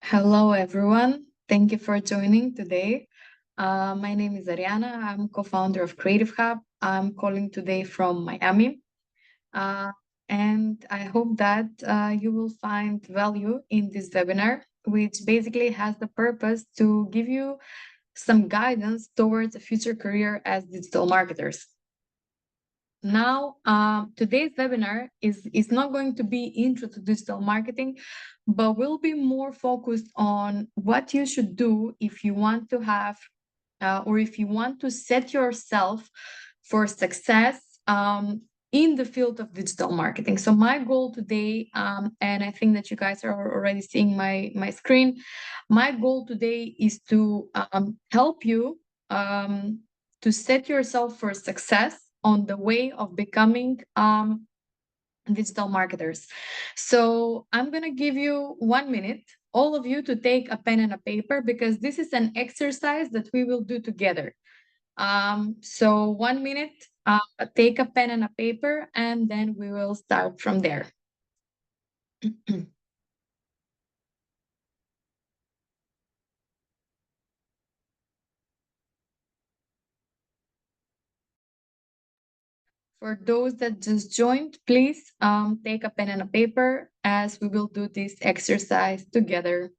Hello, everyone. Thank you for joining today. My name is Arijana. I'm co-founder of Creative Hub. I'm calling today from Miami. Uh, and I hope that you will find value in this webinar, which basically has the purpose to give you some guidance towards a future career as digital marketers. Now, today's webinar is not going to be intro to digital marketing, but will be more focused on what you should do if you want to have, or if you want to set yourself for success in the field of digital marketing. So my goal today, and I think that you guys are already seeing my screen, my goal today is to help you to set yourself for success on the way of becoming digital marketers. So I'm going to give you 1 minute, all of you, to take a pen and a paper, because this is an exercise that we will do together. So 1 minute, take a pen and a paper, and then we will start from there. For those that just joined, please take a pen and a paper, as we will do this exercise together.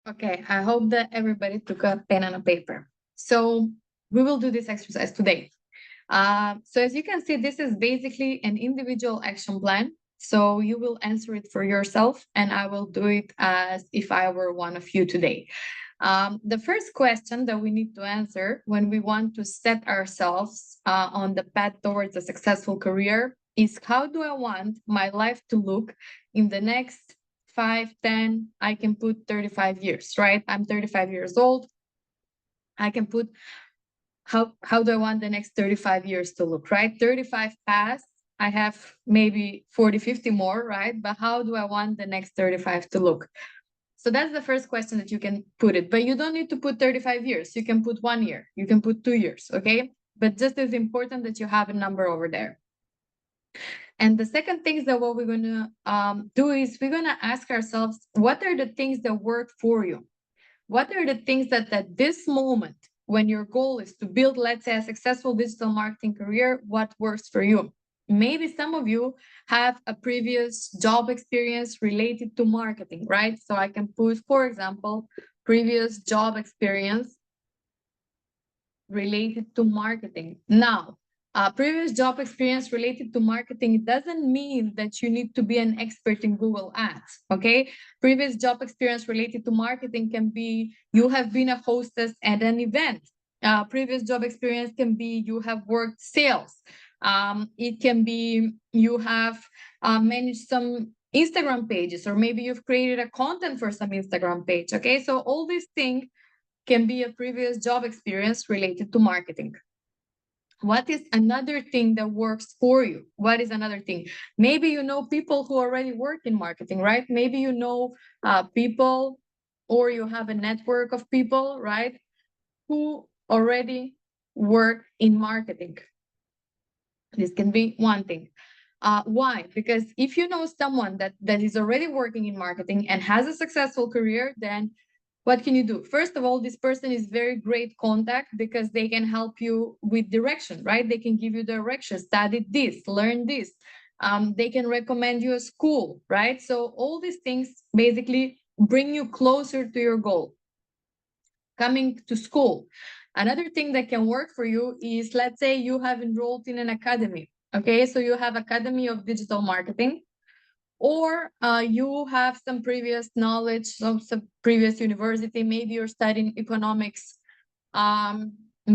Okay, I hope that everybody took a pen and a paper. So we will do this exercise today. So as you can see, this is basically an individual action plan. So you will answer it for yourself, and I will do it as if I were one of you today. The first question that we need to answer when we want to set ourselves on the path towards a successful career is, how do I want my life to look in the next 5, 10, I can put 35 years, right? I'm 35 years old. I can put how do I want the next 35 years to look, right? 35 past, I have maybe 40, 50 more, right? But how do I want the next 35 to look? So that's the first question that you can put it. But you don't need to put 35 years. You can put 1 year. You can put 2 years, okay? But just as important that you have a number over there. And the second thing that what we're going to do is we're going to ask ourselves, what are the things that work for you? What are the things that at this moment, when your goal is to build, let's say, a successful digital marketing career, what works for you? Maybe some of you have a previous job experience related to marketing, right? So I can put, for example, previous job experience related to marketing. Now, previous job experience related to marketing doesn't mean that you need to be an expert in Google Ads, okay? Previous job experience related to marketing can be you have been a hostess at an event. Previous job experience can be you have worked sales. It can be you have managed some Instagram pages, or maybe you've created a content for some Instagram page, okay? So all these things can be a previous job experience related to marketing. What is another thing that works for you? What is another thing? Maybe you know people who already work in marketing, right? Maybe you know people, or you have a network of people, right, who already work in marketing. This can be one thing. Why? Because if you know someone that is already working in marketing and has a successful career, then what can you do? First of all, this person is very great contact, because they can help you with direction, right? They can give you direction, study this, learn this. They can recommend you a school, right? So all these things basically bring you closer to your goal. coming to school. Another thing that can work for you is, let's say you have enrolled in an academy. Okay, so you have Academy of Digital Marketing, or you have some previous knowledge of some previous university. Maybe you're studying economics.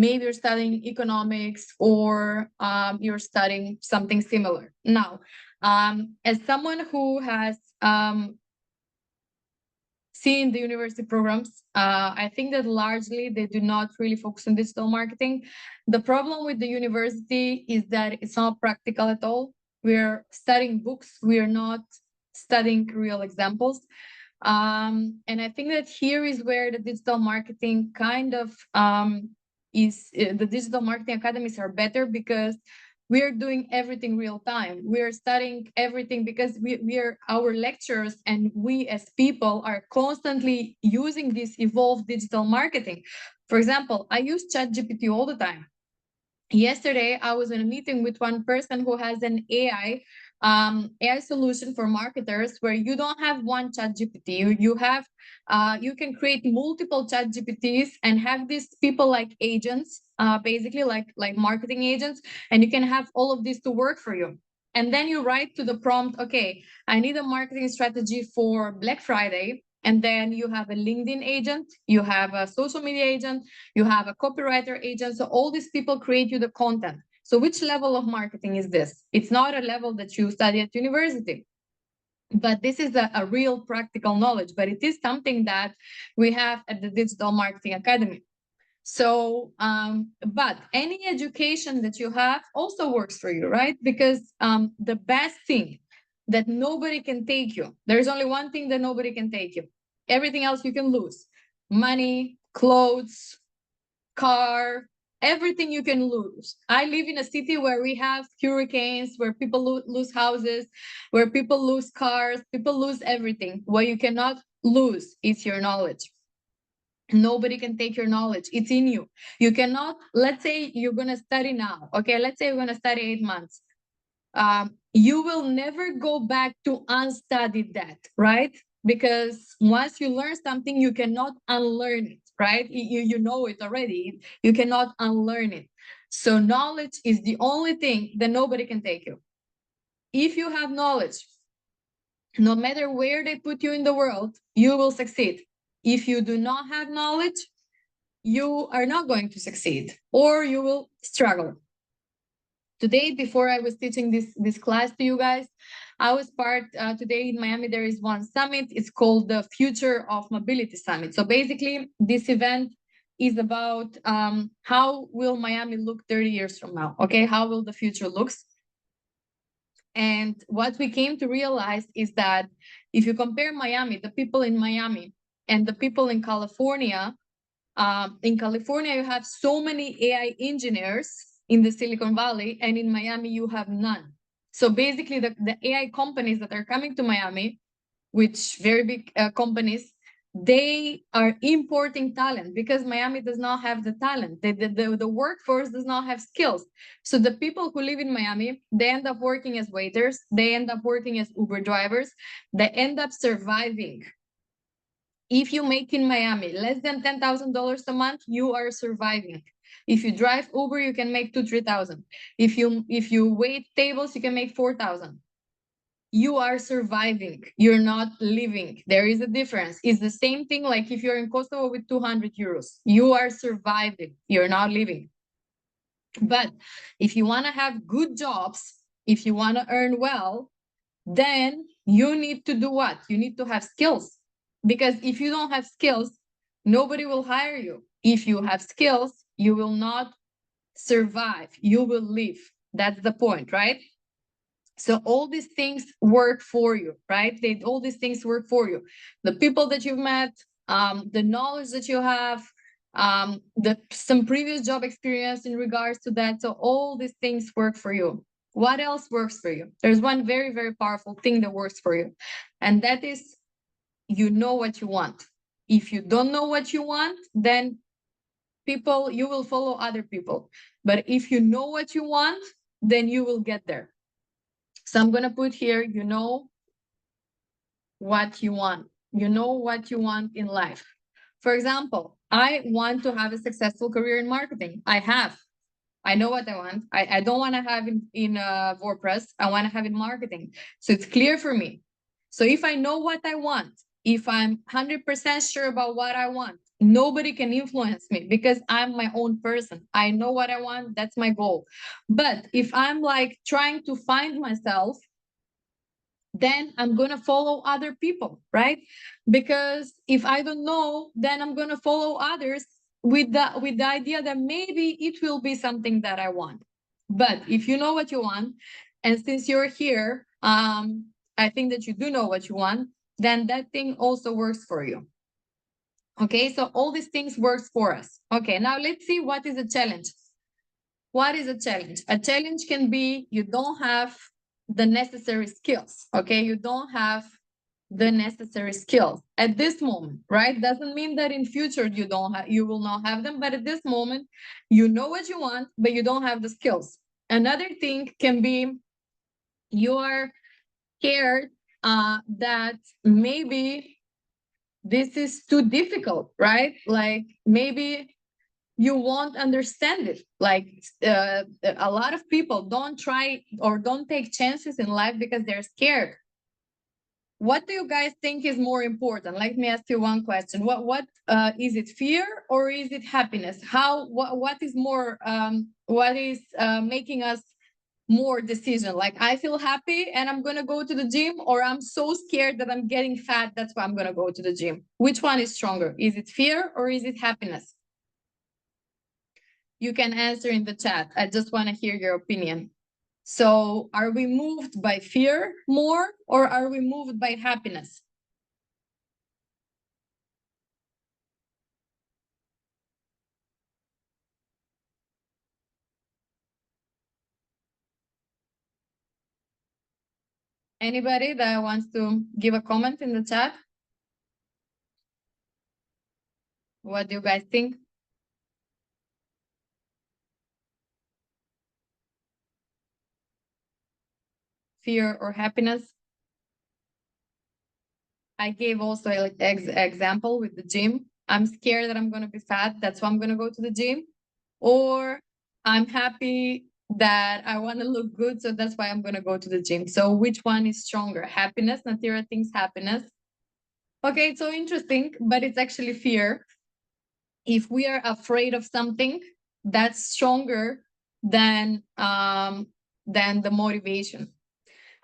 Maybe you're studying economics, or you're studying something similar. Now, as someone who has seen the university programs, I think that largely they do not really focus on digital marketing. The problem with the university is that it's not practical at all. We're studying books, we are not studying real examples. And I think that here is where the digital marketing kind of the digital marketing academies are better, because we are doing everything real time. We are studying everything because we are, our lecturers and we as people are constantly using this evolved digital marketing. For example, I use ChatGPT all the time. Yesterday, I was in a meeting with one person who has an AI solution for marketers, where you don't have one ChatGPT. You have you can create multiple ChatGPTs and have these people like agents, basically like marketing agents, and you can have all of this to work for you. And then you write to the prompt, okay, I need a marketing strategy for Black Friday. And then you have a LinkedIn agent, you have a social media agent, you have a copywriter agent. So all these people create you the content. So which level of marketing is this? It's not a level that you study at university, but this is a real practical knowledge, but it is something that we have at the Digital Marketing Academy. So, but any education that you have also works for you, right? Because the best thing that nobody can take you, there's only one thing that nobody can take you. Everything else you can lose. Money, clothes, car, everything you can lose. I live in a city where we have hurricanes, where people lose houses, where people lose cars, people lose everything. What you cannot lose is your knowledge. Nobody can take your knowledge. It's in you. You cannot, let's say you're going to study now. Okay, let's say you're going to study 8 months. You will never go back to unstudy that, right? Because once you learn something, you cannot unlearn it, right? You know it already. You cannot unlearn it. So knowledge is the only thing that nobody can take you. If you have knowledge, no matter where they put you in the world, you will succeed. If you do not have knowledge, you are not going to succeed, or you will struggle. Today, before I was teaching this class to you guys, I was part, today in Miami, there is one summit. It's called the Future of Mobility Summit. So basically, this event is about how will Miami look 30 years from now, okay? How will the future looks? And what we came to realize is that if you compare Miami, the people in Miami and the people in California you have so many AI engineers in the Silicon Valley, and in Miami, you have none. So basically, the AI companies that are coming to Miami, which very big companies, they are importing talent because Miami does not have the talent. The workforce does not have skills. So the people who live in Miami, they end up working as waiters, they end up working as Uber drivers, they end up surviving. If you make in Miami less than $10,000 a month, you are surviving. If you drive Uber, you can make $2,000-3,000. If you wait tables, you can make $4,000. You are surviving. You're not living. There is a difference. It's the same thing like if you're in Kosovo with 200 euros. You are surviving. You're not living. But if you want to have good jobs, if you want to earn well, then you need to do what? You need to have skills. Because if you don't have skills, nobody will hire you. If you have skills, you will not survive. You will live. That's the point, right? So all these things work for you, right? All these things work for you. The people that you've met, the knowledge that you have, some previous job experience in regards to that. So all these things work for you. What else works for you? There's one very, very powerful thing that works for you. And that is, you know what you want. If you don't know what you want, then you will follow other people. But if you know what you want, then you will get there. So I'm going to put here, you know what you want. You know what you want in life. For example, I want to have a successful career in marketing. I know what I want. I don't want to have in WordPress. I want to have in marketing. So it's clear for me. So if I know what I want, if I'm 100% sure about what I want, nobody can influence me because I'm my own person. I know what I want. That's my goal. But if I'm like trying to find myself, then I'm going to follow other people, right? Because if I don't know, then I'm going to follow others with the idea that maybe it will be something that I want. But if you know what you want, and since you're here, I think that you do know what you want, then that thing also works for you. Okay, so all these things works for us. Okay, now let's see what is a challenge. What is a challenge? A challenge can be you don't have the necessary skills, okay? You don't have the necessary skills at this moment, right? Doesn't mean that in future you will not have them, but at this moment you know what you want, but you don't have the skills. Another thing can be you are scared that maybe this is too difficult, right? Like maybe you won't understand it. Like a lot of people don't try or don't take chances in life because they're scared. What do you guys think is more important? Let me ask you one question. What is it, fear or is it happiness? What is more what is making us more decision? Like I feel happy and I'm gonna go to the gym, or I'm so scared that I'm getting fat, that's why I'm gonna go to the gym. Which one is stronger? Is it fear or is it happiness? You can answer in the chat. I just want to hear your opinion. So are we moved by fear more or are we moved by happiness? Anybody that wants to give a comment in the chat? What do you guys think? Fear or happiness? I gave also an example with the gym. I'm scared that I'm going to be fat. That's why I'm going to go to the gym. Or I'm happy that I want to look good. So that's why I'm going to go to the gym. So which one is stronger? Happiness. Natira thinks happiness. Okay, it's so interesting, but it's actually fear. If we are afraid of something, that's stronger than the motivation.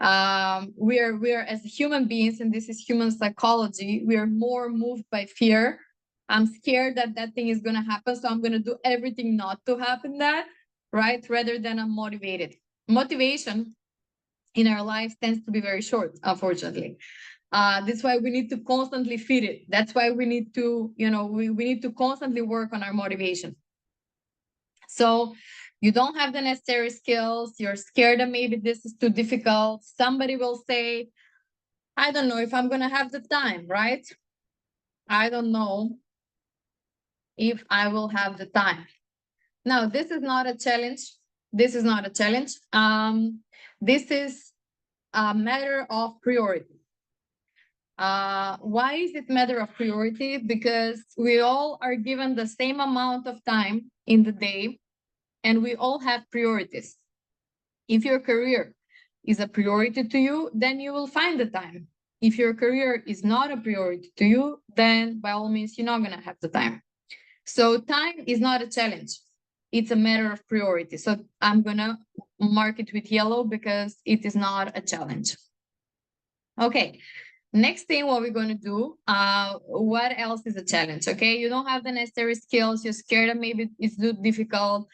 We are as human beings, and this is human psychology, we are more moved by fear. I'm scared that that thing is going to happen, so I'm going to do everything not to happen that, right? Rather than I'm motivated. Motivation in our lives tends to be very short, unfortunately. That's why we need to constantly feed it. That's why we need to, we need to constantly work on our motivation. So you don't have the necessary skills. You're scared that maybe this is too difficult. Somebody will say, I don't know if I'm going to have the time, right? I don't know if I will have the time. Now, this is not a challenge. This is not a challenge. This is a matter of priority. Why is it matter of priority? Because we all are given the same amount of time in the day, and we all have priorities. If your career is a priority to you, then you will find the time. If your career is not a priority to you, then by all means, you're not going to have the time. So time is not a challenge. It's a matter of priority. So I'm going to mark it with yellow because it is not a challenge. Okay. Next thing, what we're going to do, what else is a challenge? Okay, you don't have the necessary skills. You're scared that maybe it's too difficult.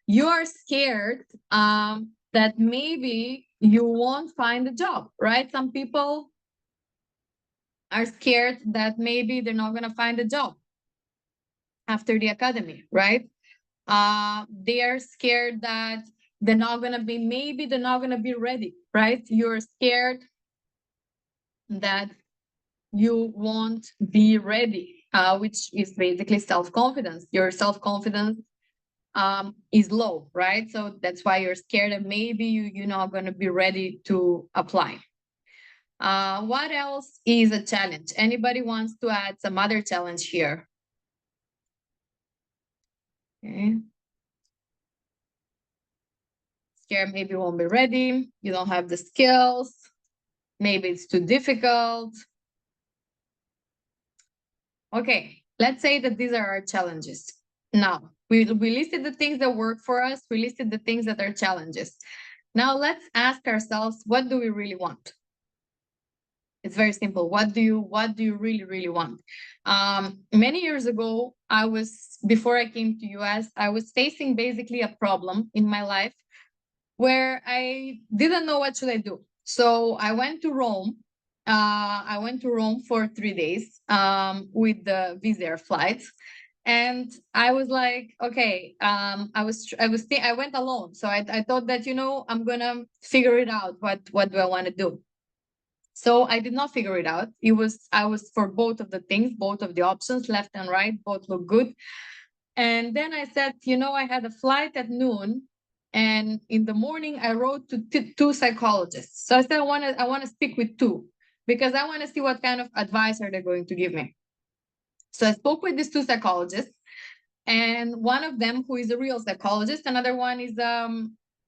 You are scared that maybe you won't find a job, right? Some people are scared that maybe they're not going to find a job after the academy, right? They are scared that they're not going to be, maybe they're not going to be ready, right? You're scared that you won't be ready, which is basically self-confidence. Your self-confidence is low, right? So that's why you're scared that maybe you're not going to be ready to apply. What else is a challenge? Anybody wants to add some other challenge here? Okay. Scared, maybe you won't be ready. You don't have the skills. Maybe it's too difficult. Okay, let's say that these are our challenges. Now, we listed the things that work for us. We listed the things that are challenges. Now, let's ask ourselves, what do we really want? It's very simple. What do you really, really want? Many years ago, before I came to US, I was facing basically a problem in my life where I didn't know what should I do. So I went to Rome. I went to Rome for 3 days with the Wizz Air flights. And I was like, okay, I went alone. So I thought that, I'm gonna figure it out. What do I want to do? So I did not figure it out. I was for both of the things, both of the options, left and right, both look good. And then I said, I had a flight at noon, and in the morning I wrote to two psychologists. So I said, I want to speak with two because I want to see what kind of advice are they going to give me. So I spoke with these two psychologists, and one of them, who is a real psychologist, another one is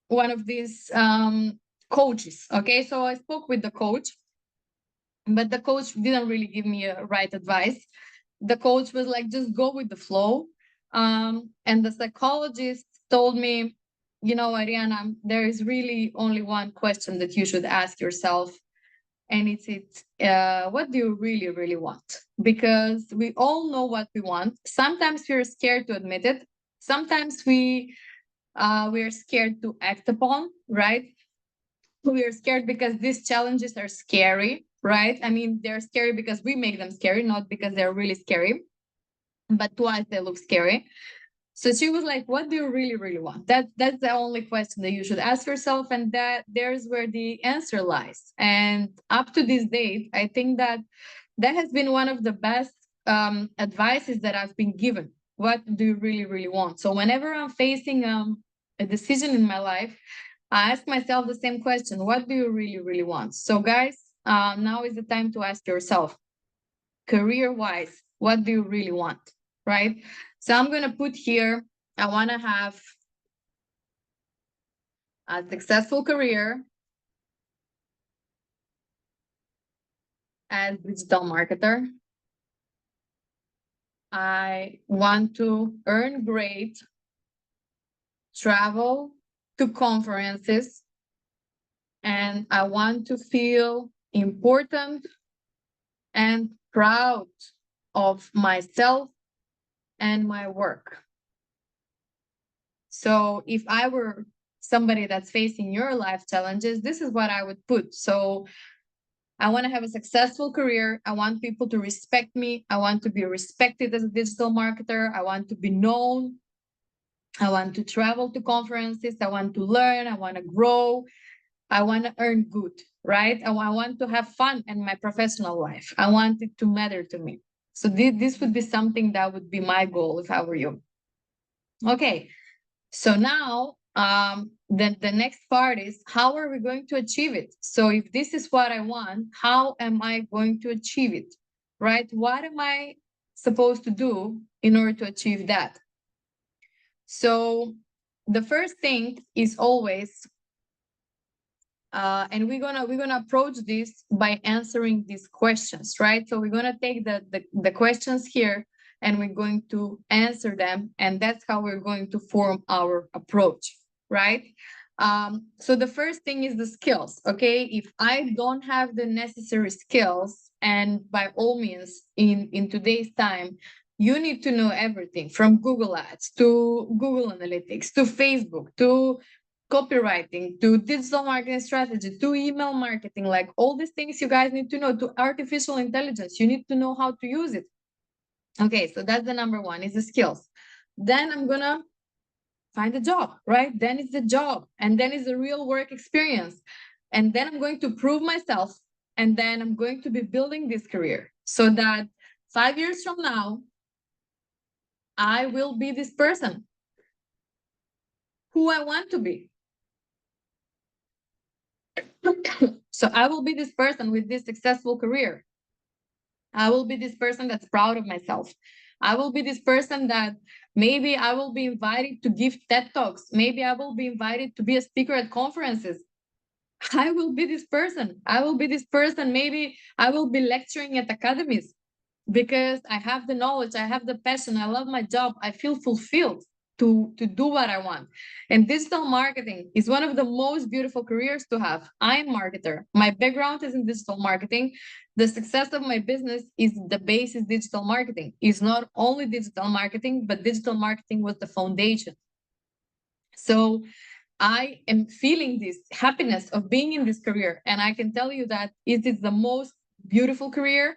one of these coaches. Okay, so I spoke with the coach, but the coach didn't really give me a right advice. The coach was like, just go with the flow. And the psychologist told me, Arijana, there is really only one question that you should ask yourself. And it's what do you really, really want? Because we all know what we want. Sometimes we're scared to admit it. Sometimes we are scared to act upon, right? We are scared because these challenges are scary, right? I mean, they're scary because we make them scary, not because they're really scary, but to us they look scary. So she was like, what do you really, really want? That's the only question that you should ask yourself, and there's where the answer lies. And up to this date, I think that has been one of the best advices that I've been given. What do you really, really want? So whenever I'm facing a decision in my life, I ask myself the same question: what do you really, really want? So guys, now is the time to ask yourself, career-wise, what do you really want, right? So I'm going to put here, I want to have a successful career as digital marketer. I want to earn great, travel to conferences, and I want to feel important and proud of myself and my work. So if I were somebody that's facing your life challenges, this is what I would put. So I want to have a successful career. I want people to respect me. I want to be respected as a digital marketer. I want to be known. I want to travel to conferences. I want to learn. I want to grow. I want to earn good, right? I want to have fun in my professional life. I want it to matter to me. So this would be something that would be my goal if I were you. Okay, so now the next part is, how are we going to achieve it? So if this is what I want, how am I going to achieve it, right? What am I supposed to do in order to achieve that? So the first thing is always, and we're gonna approach this by answering these questions, right? So we're gonna take the questions here and we're going to answer them, and that's how we're going to form our approach, right? So the first thing is the skills, okay? If I don't have the necessary skills, and by all means, in today's time, you need to know everything from Google Ads to Google Analytics to Facebook to copywriting to digital marketing strategy to email marketing, like all these things you guys need to know, to artificial intelligence, you need to know how to use it. Okay, so that's the number one, is the skills. Then I'm gonna find a job, right? Then it's the job, and then it's the real work experience, and then I'm going to prove myself, and then I'm going to be building this career so that 5 years from now I will be this person who I want to be. So I will be this person with this successful career. I will be this person that's proud of myself. I will be this person that Maybe I will be invited to give TED Talks. Maybe I will be invited to be a speaker at conferences. I will be this person. I will be this person. Maybe I will be lecturing at academies because I have the knowledge, I have the passion, I love my job, I feel fulfilled to do what I want. And digital marketing is one of the most beautiful careers to have. I'm a marketer. My background is in digital marketing. The success of my business is the base is digital marketing. It's not only digital marketing, but digital marketing was the foundation. So I am feeling this happiness of being in this career. And I can tell you that it is the most beautiful career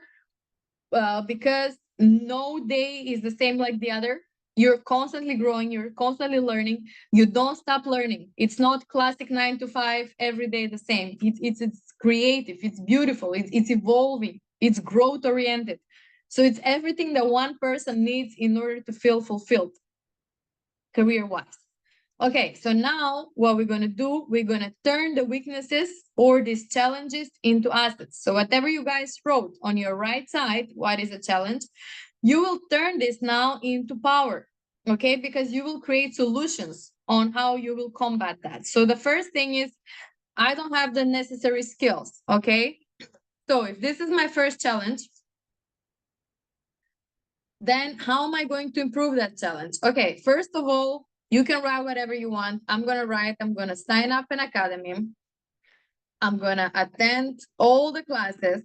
because no day is the same like the other. You're constantly growing, you're constantly learning, you don't stop learning. It's not classic 9 to 5 every day the same. It's creative, it's beautiful, it's evolving, it's growth oriented. So it's everything that one person needs in order to feel fulfilled career wise. Okay, so now what we're going to do, we're going to turn the weaknesses or these challenges into assets. So whatever you guys wrote on your right side, what is a challenge, you will turn this now into power, okay? Because you will create solutions on how you will combat that. So the first thing is, I don't have the necessary skills, okay? So if this is my first challenge, then how am I going to improve that challenge? Okay, first of all, you can write whatever you want. I'm going to sign up an academy. I'm going to attend all the classes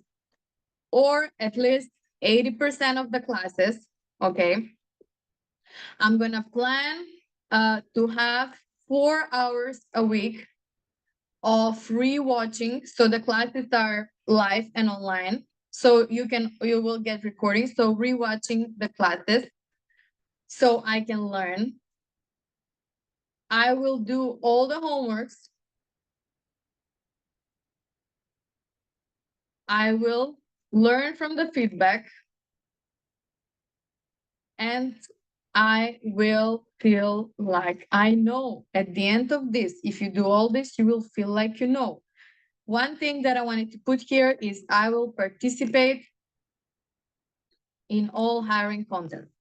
or at least 80% of the classes. Okay. I'm going to plan to have 4 hours a week of free watching. So the classes are live and online. So you will get recordings. So rewatching the classes so I can learn. I will do all the homeworks. I will learn from the feedback. And I will feel like I know. At the end of this, if you do all this, you will feel like you know. One thing that I wanted to put here is I will participate in all hiring contests.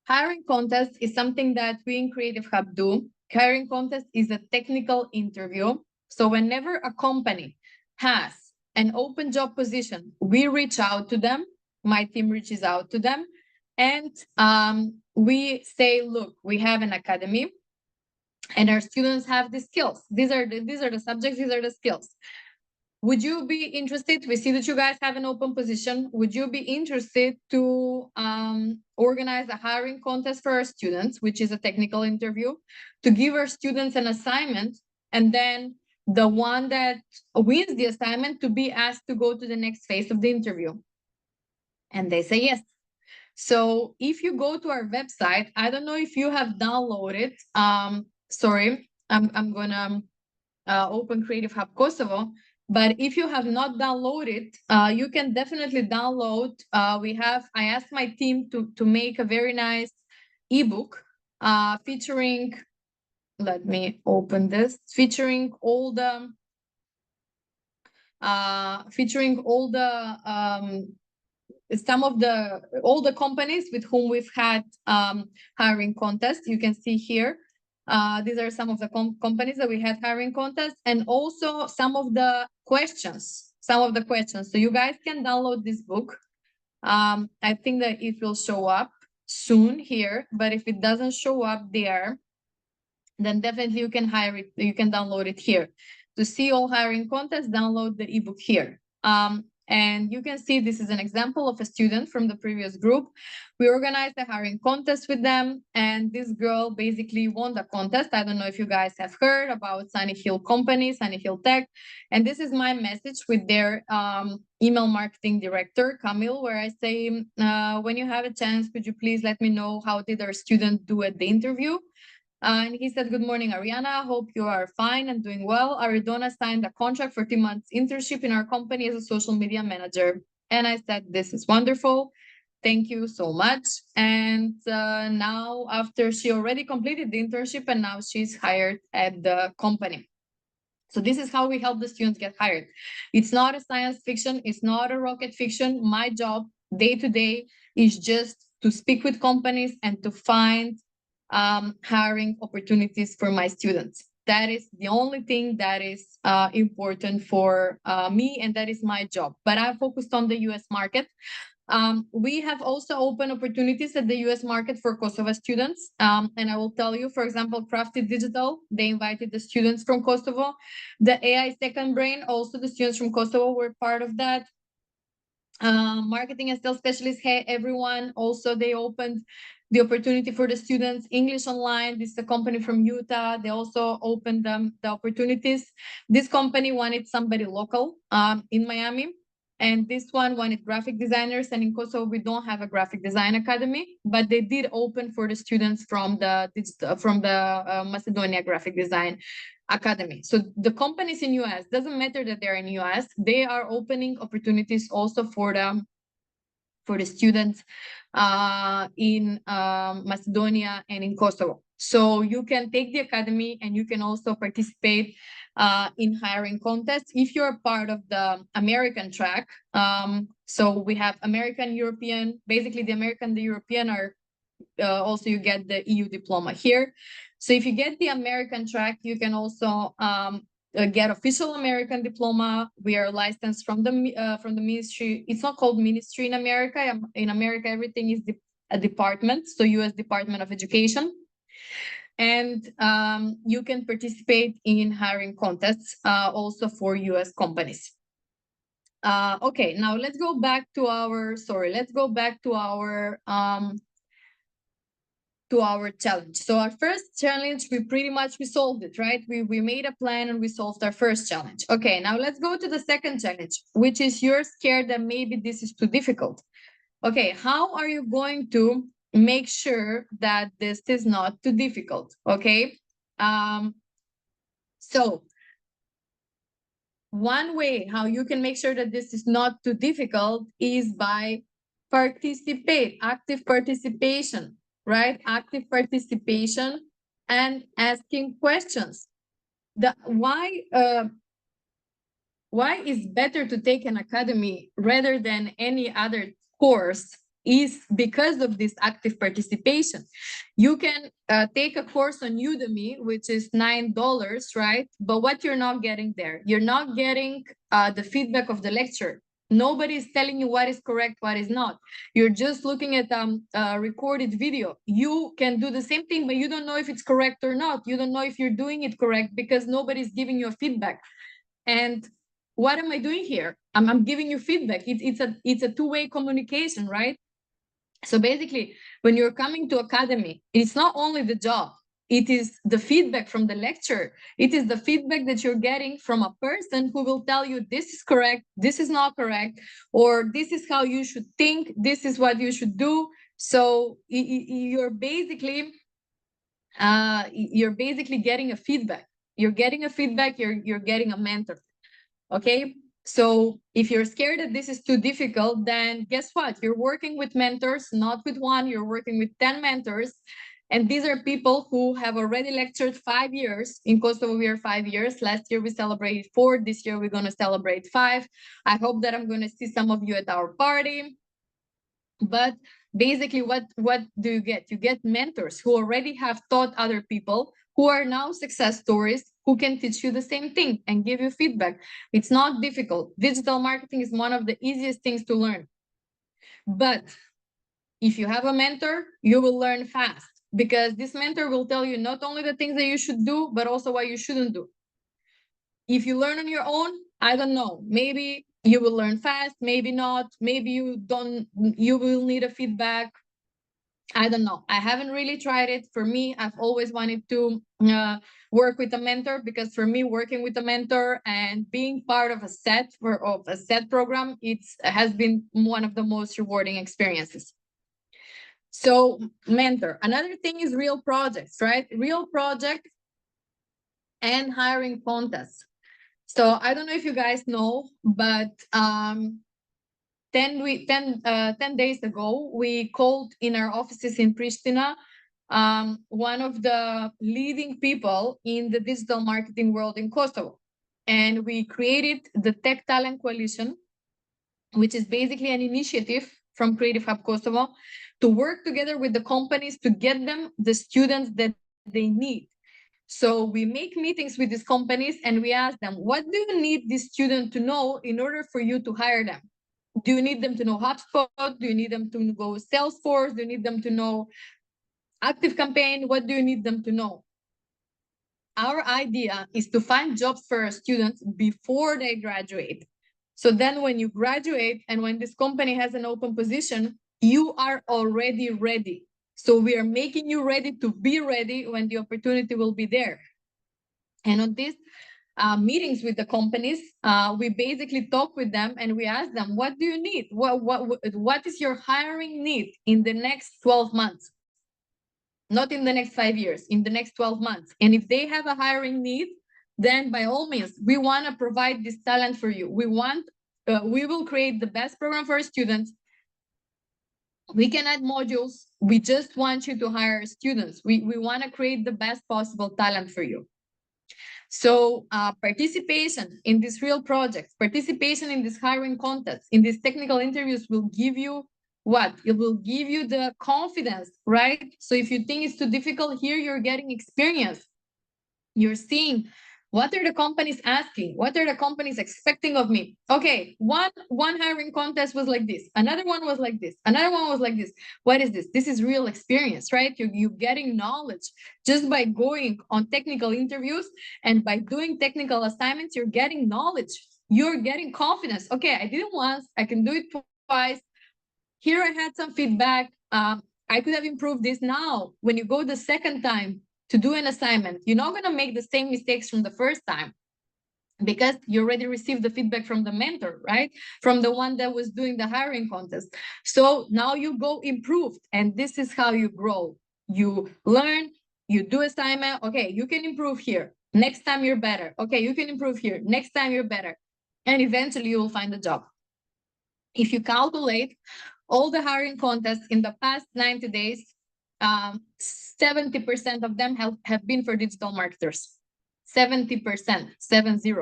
Hiring contest is something that we in Creative Hub do. Hiring contest is a technical interview. So whenever a company has an open job position, we reach out to them. My team reaches out to them. And we say, look, we have an academy and our students have the skills. These are the subjects, these are the skills. Would you be interested? We see that you guys have an open position. Would you be interested to organize a hiring contest for our students, which is a technical interview, to give our students an assignment, and then the one that wins the assignment to be asked to go to the next phase of the interview? And they say yes. So if you go to our website, I don't know if you have downloaded, sorry, I'm gonna open Creative Hub Kosovo. But if you have not downloaded, you can definitely download. I asked my team to make a very nice ebook featuring, let me open this, featuring all the all the companies with whom we've had hiring contests. You can see here. These are some of the companies that we had hiring contests, and also some of the questions. So you guys can download this book. I think that it will show up soon here, but if it doesn't show up there, then definitely you can download it here. To see all hiring contests, download the ebook here. And you can see this is an example of a student from the previous group. We organized a hiring contest with them, and this girl basically won the contest. I don't know if you guys have heard about Sunny Hill Company, Sunny Hill Tech. And this is my message with their email marketing director, Camille, where I say, when you have a chance, could you please let me know how did our student do at the interview? And he said, good morning, Ariana. Hope you are fine and doing well. Arijana signed a contract for 2 months internship in our company as a social media manager. And I said, this is wonderful. Thank you so much. And now after she already completed the internship and now she's hired at the company. So this is how we help the students get hired. It's not a science fiction. It's not a rocket fiction. My job day to day is just to speak with companies and to find hiring opportunities for my students. That is the only thing that is important for me, and that is my job. But I'm focused on the US market. We have also open opportunities at the US market for Kosovo students. And I will tell you, for example, Crafted Digital, they invited the students from Kosovo. The AI Second Brain, also the students from Kosovo were part of that. Marketing and sales specialists, hey, everyone. Also, they opened the opportunity for the students. English Online, this is a company from Utah. They also opened them the opportunities. This company wanted somebody local in Miami. And this one wanted graphic designers. And in Kosovo, we don't have a graphic design academy, but they did open for the students from the Macedonia Graphic Design Academy. So the companies in US, doesn't matter that they're in US, they are opening opportunities also for the students in Macedonia and in Kosovo. So you can take the academy and you can also participate in hiring contests if you're part of the American track. So we have American, European, basically the American, the European are also you get the EU diploma here. So if you get the American track, you can also get official American diploma. We are licensed from the ministry. It's not called ministry in America. In America, everything is a department, so US Department of Education. And you can participate in hiring contests also for US companies. Okay, now let's go back to our challenge. So our first challenge, we solved it, right? We made a plan and we solved our first challenge. Okay, now let's go to the second challenge, which is you're scared that maybe this is too difficult. Okay, how are you going to make sure that this is not too difficult? Okay, so one way how you can make sure that this is not too difficult is by active participation. Right? Active participation and asking questions. Why is better to take an academy rather than any other course is because of this active participation. You can take a course on Udemy, which is $9, right? But what you're not getting there, you're not getting the feedback of the lecture. Nobody is telling you what is correct, what is not. You're just looking at a recorded video. You can do the same thing, but you don't know if it's correct or not. You don't know if you're doing it correct because nobody's giving you a feedback. And what am I doing here? I'm giving you feedback. It's a two-way communication, right? So basically, when you're coming to academy, it's not only the job. It is the feedback from the lecturer. It is the feedback that you're getting from a person who will tell you this is correct, this is not correct, or this is how you should think, this is what you should do. So you're basically getting a feedback. You're getting a feedback, you're getting a mentor. Okay? So if you're scared that this is too difficult, then guess what? You're working with mentors, not with one, you're working with 10 mentors. And these are people who have already lectured 5 years. In Kosovo, we are 5 years. Last year, we celebrated 4. This year, we're going to celebrate 5. I hope that I'm going to see some of you at our party. But basically, what do you get? You get mentors who already have taught other people, who are now success stories, who can teach you the same thing and give you feedback. It's not difficult. Digital marketing is one of the easiest things to learn. But if you have a mentor, you will learn fast, because this mentor will tell you not only the things that you should do, but also what you shouldn't do. If you learn on your own, I don't know, maybe you will learn fast, maybe not, maybe you will need a feedback. I don't know. I haven't really tried it. For me, I've always wanted to work with a mentor, because for me, working with a mentor and being part of a set program, it has been one of the most rewarding experiences. So mentor. Another thing is real projects, right? Real project and hiring contests. So I don't know if you guys know, but 10 days ago, we called in our offices in Pristina one of the leading people in the digital marketing world in Kosovo. And we created the Tech Talent Coalition, which is basically an initiative from Creative Hub Kosovo, to work together with the companies to get them the students that they need. So we make meetings with these companies and we ask them, what do you need this student to know in order for you to hire them? Do you need them to know HubSpot? Do you need them to go Salesforce? Do you need them to know ActiveCampaign? What do you need them to know? Our idea is to find jobs for our students before they graduate. So then when you graduate and when this company has an open position, you are already ready. So we are making you ready to be ready when the opportunity will be there. And on these meetings with the companies, we basically talk with them and we ask them, what do you need? What is your hiring need in the next 12 months? Not in the next 5 years, in the next 12 months. And if they have a hiring need, then by all means, we want to provide this talent for you. We will create the best program for our students. We can add modules. We just want you to hire students. We want to create the best possible talent for you. So participation in these real projects, participation in this hiring contests, in these technical interviews will give you what? It will give you the confidence, right? So if you think it's too difficult, here you're getting experience. You're seeing what are the companies asking? What are the companies expecting of me? Okay, one hiring contest was like this. Another one was like this. Another one was like this. What is this? This is real experience, right? You're getting knowledge just by going on technical interviews and by doing technical assignments, you're getting knowledge. You're getting confidence. Okay, I did it once. I can do it twice. Here I had some feedback. I could have improved this. Now, when you go the second time to do an assignment, you're not going to make the same mistakes from the first time because you already received the feedback from the mentor, right? From the one that was doing the hiring contest. So now you go improved, and this is how you grow. You learn, you do assignment. Okay, you can improve here. Next time you're better. Okay, you can improve here. Next time you're better. And eventually you will find a job. If you calculate all the hiring contests in the past 90 days, 70% of them have been for digital marketers. 70%, 70.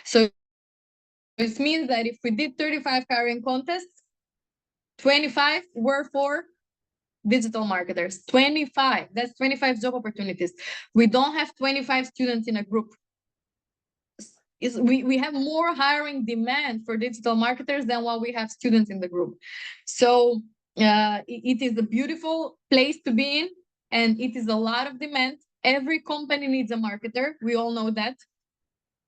So it means that if we did 35 hiring contests, 25 were for digital marketers. 25, that's 25 job opportunities. We don't have 25 students in a group. We have more hiring demand for digital marketers than what we have students in the group. So it is a beautiful place to be in, and it is a lot of demand. Every company needs a marketer. We all know that.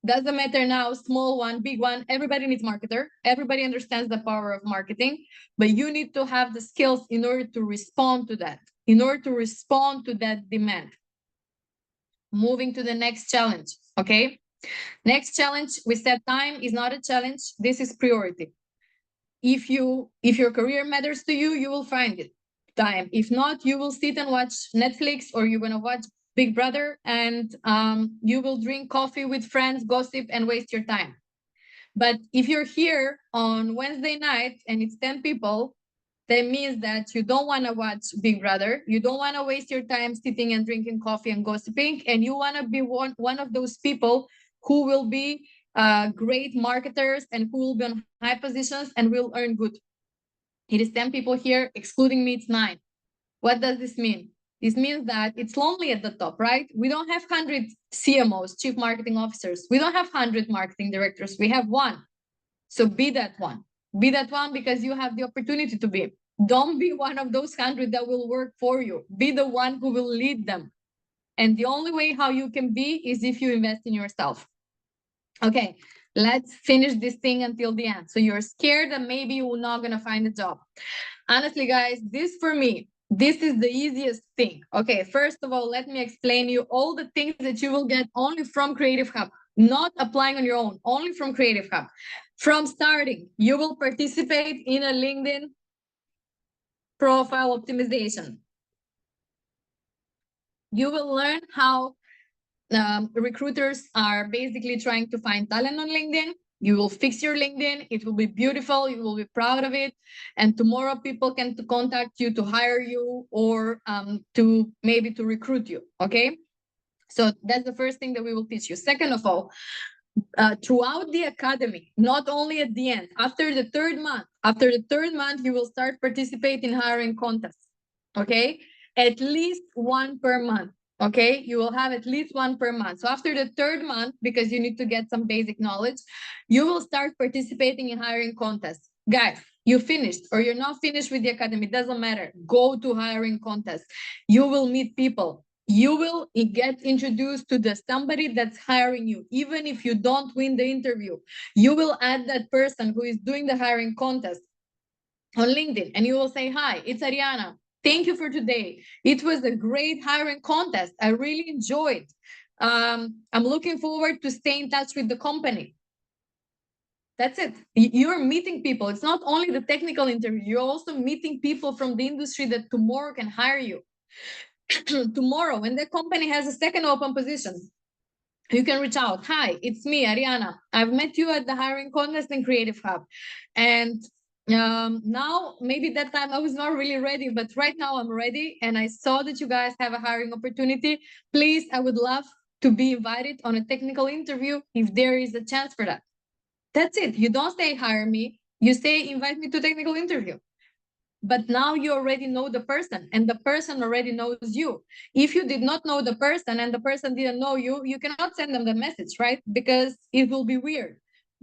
Doesn't matter now, small one, big one, everybody needs marketer. Everybody understands the power of marketing, but you need to have the skills in order to respond to that, in order to respond to that demand. Moving to the next challenge, okay? Next challenge, we said time is not a challenge. This is priority. If your career matters to you, you will find it. Time. If not, you will sit and watch Netflix, or you're going to watch Big Brother, and you will drink coffee with friends, gossip, and waste your time. But if you're here on Wednesday night and it's 10 people, that means that you don't want to watch Big Brother. You don't want to waste your time sitting and drinking coffee and gossiping. And you want to be one of those people who will be great marketers and who will be on high positions and will earn good. It is 10 people here, excluding me, it's 9. What does this mean? This means that it's lonely at the top, right? We don't have 100 CMOs, chief marketing officers. We don't have 100 marketing directors. We have 1. So be that one. Be that one because you have the opportunity to be. Don't be one of those 100 that will work for you. Be the one who will lead them. And the only way how you can be is if you invest in yourself. Okay, let's finish this thing until the end. So you're scared that maybe you're not going to find a job. Honestly, guys, this for me, this is the easiest thing. Okay, first of all, let me explain you all the things that you will get only from Creative Hub, not applying on your own, only from Creative Hub. From starting, you will participate in a LinkedIn profile optimization. You will learn how recruiters are basically trying to find talent on LinkedIn. You will fix your LinkedIn. It will be beautiful. You will be proud of it. And tomorrow people can contact you to hire you or to maybe to recruit you. Okay. So that's the first thing that we will teach you. Second of all, throughout the academy, not only at the end. After the third month, you will start participating in hiring contests. Okay, at least one per month. Okay, you will have at least one per month. So after the third month, because you need to get some basic knowledge, you will start participating in hiring contests. Guys, you finished or you're not finished with the academy, doesn't matter. Go to hiring contests. You will meet people. You will get introduced to somebody that's hiring you. Even if you don't win the interview, you will add that person who is doing the hiring contest on LinkedIn, and you will say, hi, it's Arijana. Thank you for today. It was a great hiring contest. I really enjoyed. I'm looking forward to stay in touch with the company. That's it. You're meeting people. It's not only the technical interview. You're also meeting people from the industry that tomorrow can hire you. Tomorrow, when the company has a second open position, you can reach out. Hi, it's me, Arijana. I've met you at the hiring contest in Creative Hub. And now, maybe that time I was not really ready, but right now I'm ready. And I saw that you guys have a hiring opportunity. Please, I would love to be invited on a technical interview if there is a chance for that. That's it. You don't say hire me. You say invite me to technical interview. But now you already know the person and the person already knows you. If you did not know the person and the person didn't know you, you cannot send them the message, right? Because it will be weird.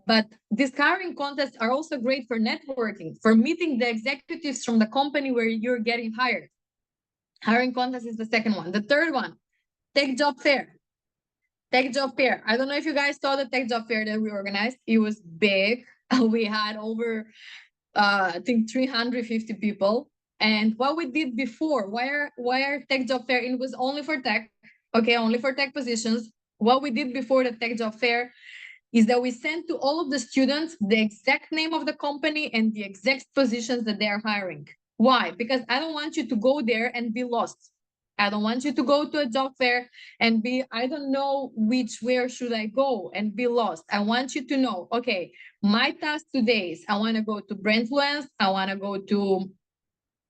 But these hiring contests are also great for networking, for meeting the executives from the company where you're getting hired. Hiring contest is the second one. The third one, tech job fair. Tech job fair. I don't know if you guys saw the tech job fair that we organized. It was big. We had over I think 350 people. And what we did before, why are tech job fair? It was only for tech, okay, only for tech positions. What we did before the tech job fair is that we sent to all of the students the exact name of the company and the exact positions that they're hiring. Why? Because I don't want you to go there and be lost. I don't want you to go to a job fair and be, I don't know where should I go and be lost. I want you to know, okay, my task today is I want to go to Brandfluence, I want to go to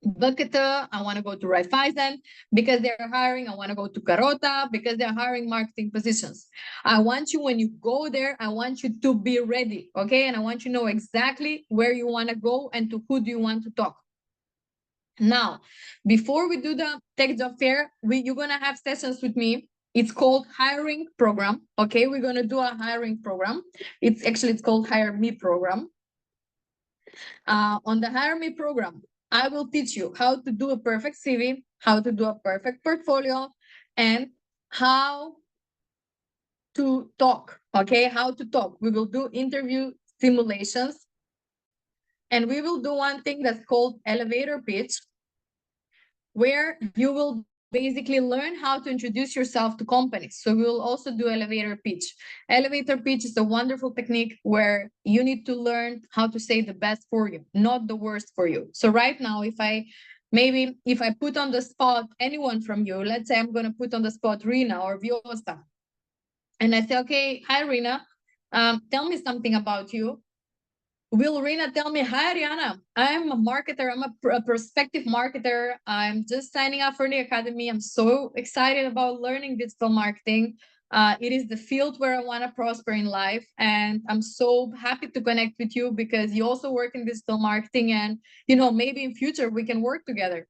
Bucket, I want to go to Raiffeisen because they're hiring. I want to go to Carota because they're hiring marketing positions. I want you, when you go there, I want you to be ready, okay? And I want you to know exactly where you want to go and to who do you want to talk. Now, before we do the tech job fair, you're going to have sessions with me. It's called hiring program, okay? We're going to do a hiring program. It's called Hire Me program. On the Hire Me program, I will teach you how to do a perfect CV, how to do a perfect portfolio, and how to talk, okay? How to talk. We will do interview simulations, and we will do one thing that's called elevator pitch, where you will basically learn how to introduce yourself to companies. So we will also do elevator pitch. Elevator pitch is a wonderful technique where you need to learn how to say the best for you, not the worst for you. So right now, if I put on the spot anyone from you, let's say I'm going to put on the spot Rina or Viosa, and I say, okay, hi Rina, tell me something about you. Will Rina tell me, hi, Arijana, I'm a marketer. I'm a prospective marketer. I'm just signing up for the academy. I'm so excited about learning digital marketing. It is the field where I want to prosper in life. And I'm so happy to connect with you because you also work in digital marketing. And, maybe in future we can work together.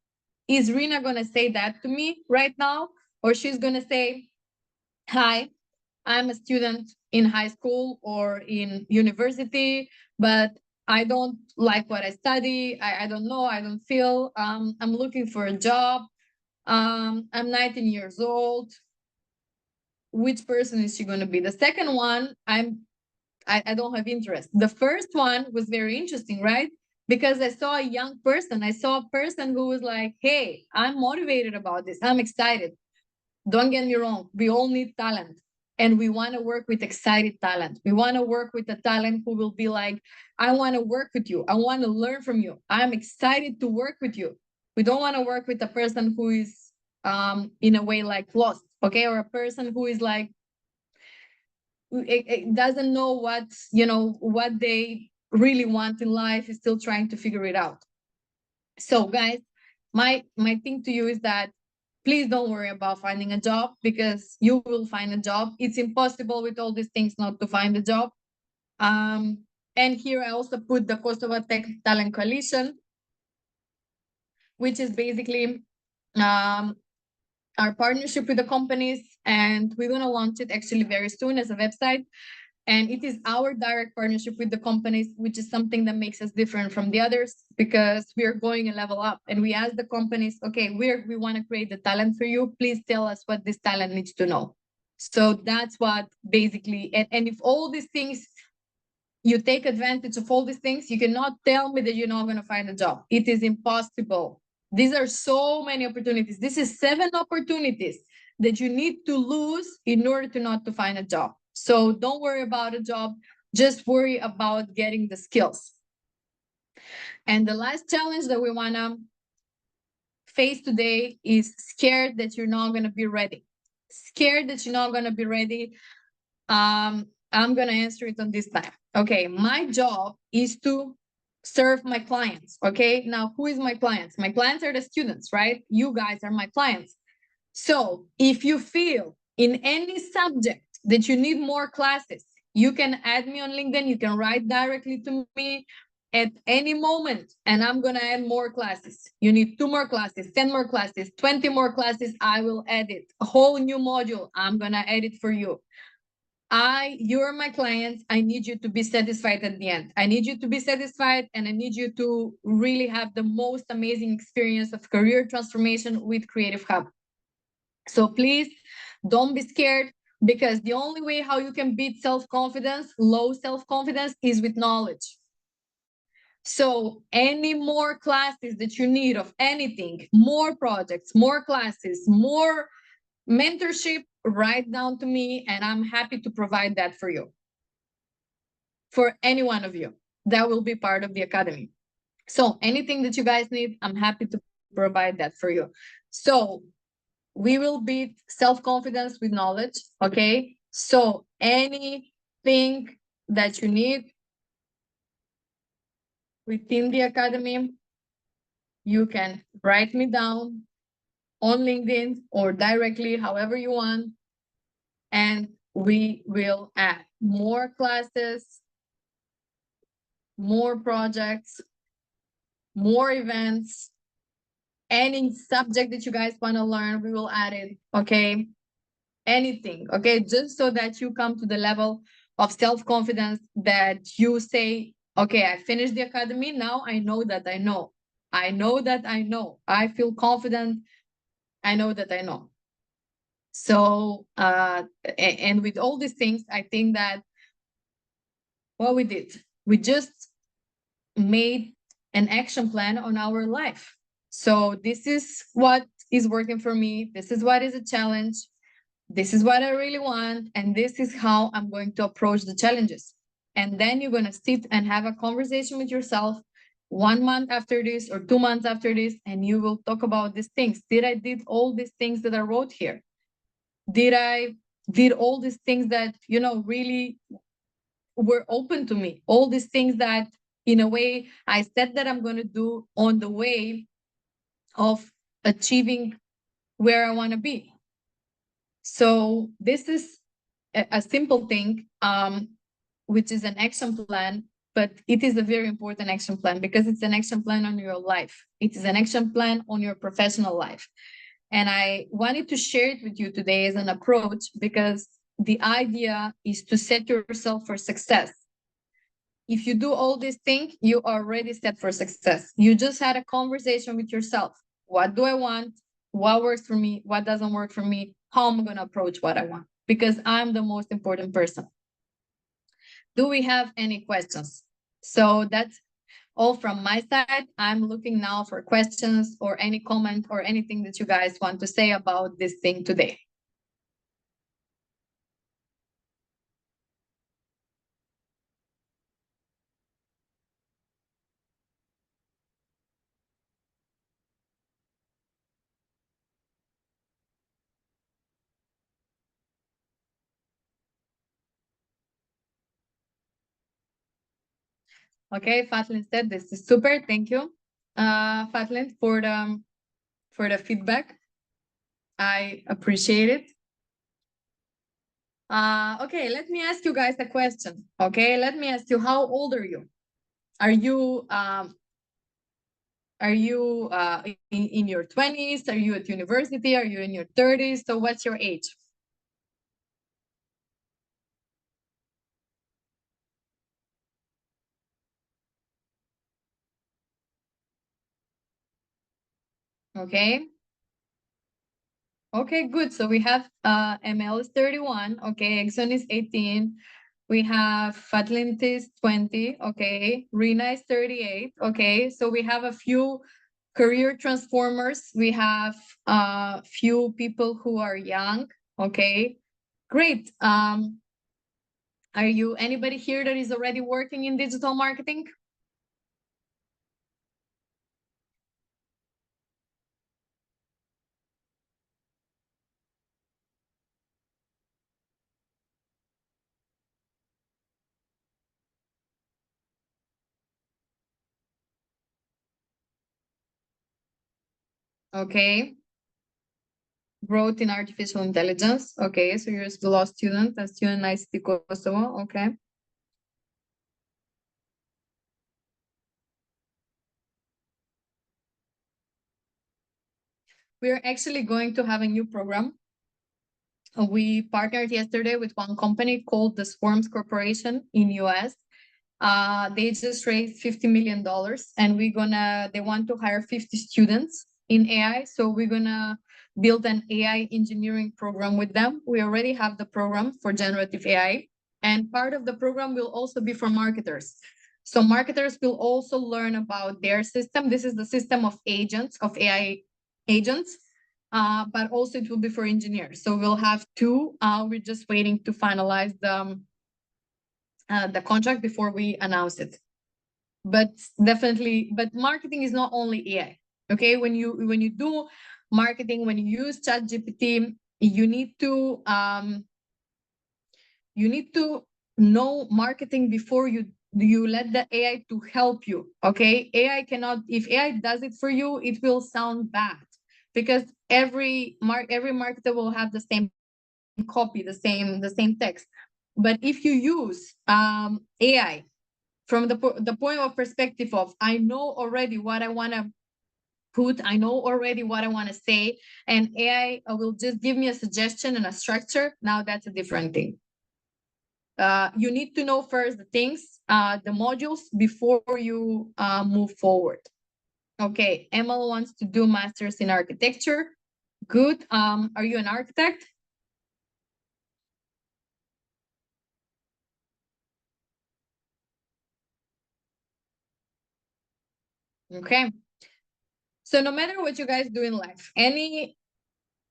Is Rina going to say that to me right now? Or she's going to say, hi, I'm a student in high school or in university, but I don't like what I study. I don't know. I don't feel. I'm looking for a job. I'm 19 years old. Which person is she going to be? The second one, I don't have interest. The first one was very interesting, right? Because I saw a young person. I saw a person who was like, hey, I'm motivated about this. I'm excited. Don't get me wrong. We all need talent. And we want to work with excited talent. We want to work with a talent who will be like, I want to work with you. I want to learn from you. I'm excited to work with you. We don't want to work with a person who is in a way like lost, okay? Or a person who is like, it doesn't know what they really want in life, is still trying to figure it out. So guys, my thing to you is that please don't worry about finding a job, because you will find a job. It's impossible with all these things not to find a job. And here I also put the Kosovo Tech Talent Coalition, which is basically our partnership with the companies, and we're going to launch it actually very soon as a website. And it is our direct partnership with the companies, which is something that makes us different from the others, because we are going a level up, and we ask the companies, okay, we want to create the talent for you. Please tell us what this talent needs to know. So that's what basically, and if all these things, you take advantage of all these things, you cannot tell me that you're not going to find a job. It is impossible. These are so many opportunities. This is 7 opportunities that you need to lose in order to not to find a job. So don't worry about a job. Just worry about getting the skills. And the last challenge that we want to face today is scared that you're not going to be ready. Scared that you're not going to be ready. I'm going to answer it on this time. Okay, my job is to serve my clients. Okay, now who is my clients? My clients are the students, right? You guys are my clients. So if you feel in any subject that you need more classes, you can add me on LinkedIn. You can write directly to me at any moment, and I'm going to add more classes. You need 2 more classes, 10 more classes, 20 more classes. I will add it. A whole new module. I'm going to add it for you. You're my clients. I need you to be satisfied at the end. I need you to be satisfied, and I need you to really have the most amazing experience of career transformation with Creative Hub. So please don't be scared, because the only way how you can beat self-confidence, low self-confidence, is with knowledge. So any more classes that you need of anything, more projects, more classes, more mentorship, write down to me, and I'm happy to provide that for you. For any one of you that will be part of the academy. So anything that you guys need, I'm happy to provide that for you. So we will beat self-confidence with knowledge, okay? So anything that you need within the academy, you can write me down on LinkedIn or directly, however you want, and we will add more classes, more projects, more events, any subject that you guys want to learn, we will add it, okay? Anything, okay? Just so that you come to the level of self-confidence that you say, okay, I finished the academy, now I know that I know. I know that I know. I feel confident. I know that I know. So, and with all these things, I think that what we did, we just made an action plan on our life. So this is what is working for me. This is what is a challenge. This is what I really want. And this is how I'm going to approach the challenges. And then you're going to sit and have a conversation with yourself 1 month after this or 2 months after this, and you will talk about these things. Did I did all these things that I wrote here? Did I did all these things that, you know, really were open to me? All these things that, in a way, I said that I'm going to do on the way of achieving where I want to be. So this is a simple thing, which is an action plan, but it is a very important action plan, because it's an action plan on your life. It is an action plan on your professional life. And I wanted to share it with you today as an approach, because the idea is to set yourself for success. If you do all these things, you are already set for success. You just had a conversation with yourself. What do I want? What works for me? What doesn't work for me? How am I going to approach what I want? Because I'm the most important person. Do we have any questions? So that's all from my side. I'm looking now for questions or any comment or anything that you guys want to say about this thing today. Okay, Fatlin said this is super. Thank you, Fatlin, for the feedback. I appreciate it. Okay, let me ask you guys a question. Okay, let me ask you, how old are you? Are you in your 20s? Are you at university? Are you in your 30s? So what's your age? Okay. Okay, good. So we have ML is 31. Okay, Exxon is 18. We have Fatlint is 20. Okay, Rina is 38. Okay, so we have a few career transformers. We have a few people who are young. Okay, great. Are you anybody here that is already working in digital marketing? Okay, growth in artificial intelligence. Okay, so you're the law student, a student in ICT Kosovo. Okay. We're actually going to have a new program. We partnered yesterday with one company called the Swarms Corporation in US. They just raised $50 million and they want to hire 50 students in AI. So we're gonna build an AI engineering program with them. We already have the program for generative AI, and part of the program will also be for marketers. So marketers will also learn about their system. This is the system of agents, of AI agents, but also it will be for engineers. So we'll have two. We're just waiting to finalize the contract before we announce it. But definitely, but marketing is not only AI. Okay, when you do marketing, when you use ChatGPT, you need to know marketing before you let the AI to help you. Okay, AI cannot, if AI does it for you, it will sound bad, because every marketer will have the same copy, the same text. But if you use AI from the point of perspective of, I know already what I want to put, I know already what I want to say, and AI will just give me a suggestion and a structure, now that's a different thing. You need to know first the things, the modules, before you move forward. Okay, Emil wants to do masters in architecture. Good. Are you an architect? Okay. So no matter what you guys do in life,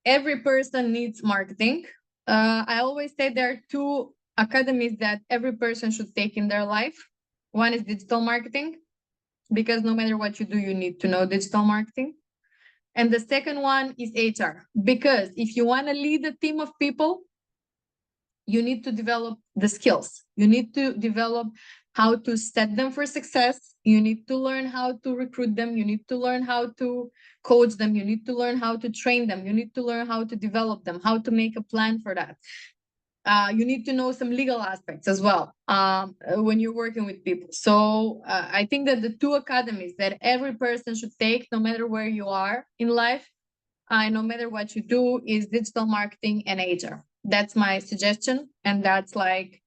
every person needs marketing. I always say there are two academies that every person should take in their life. One is digital marketing, because no matter what you do, you need to know digital marketing. And the second one is HR, because if you want to lead a team of people, you need to develop the skills. You need to develop how to set them for success. You need to learn how to recruit them. You need to learn how to coach them. You need to learn how to train them. You need to learn how to develop them, how to make a plan for that. You need to know some legal aspects as well when you're working with people. So I think that the two academies that every person should take, no matter where you are in life, no matter what you do, is digital marketing and HR. That's my suggestion, and that's like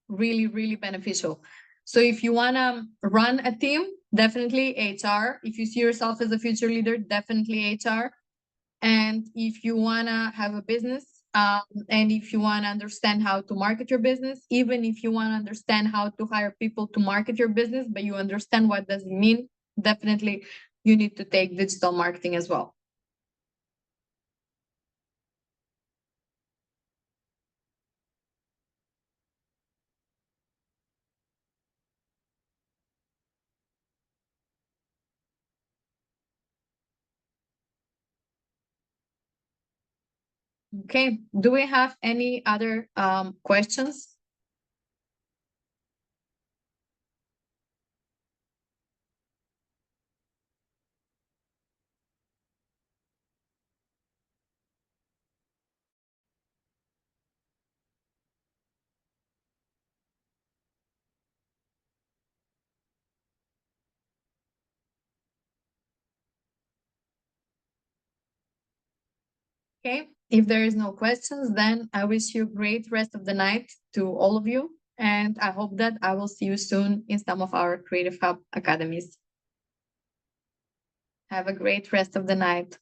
really, really beneficial. So if you want to run a team, definitely HR. If you see yourself as a future leader, definitely HR. And if you want to have a business, and if you want to understand how to market your business, even if you want to understand how to hire people to market your business, but you understand what does it mean, definitely you need to take digital marketing as well. Okay, do we have any other questions? Okay, if there is no questions, then I wish you a great rest of the night to all of you. And I hope that I will see you soon in some of our Creative Hub academies. Have a great rest of the night.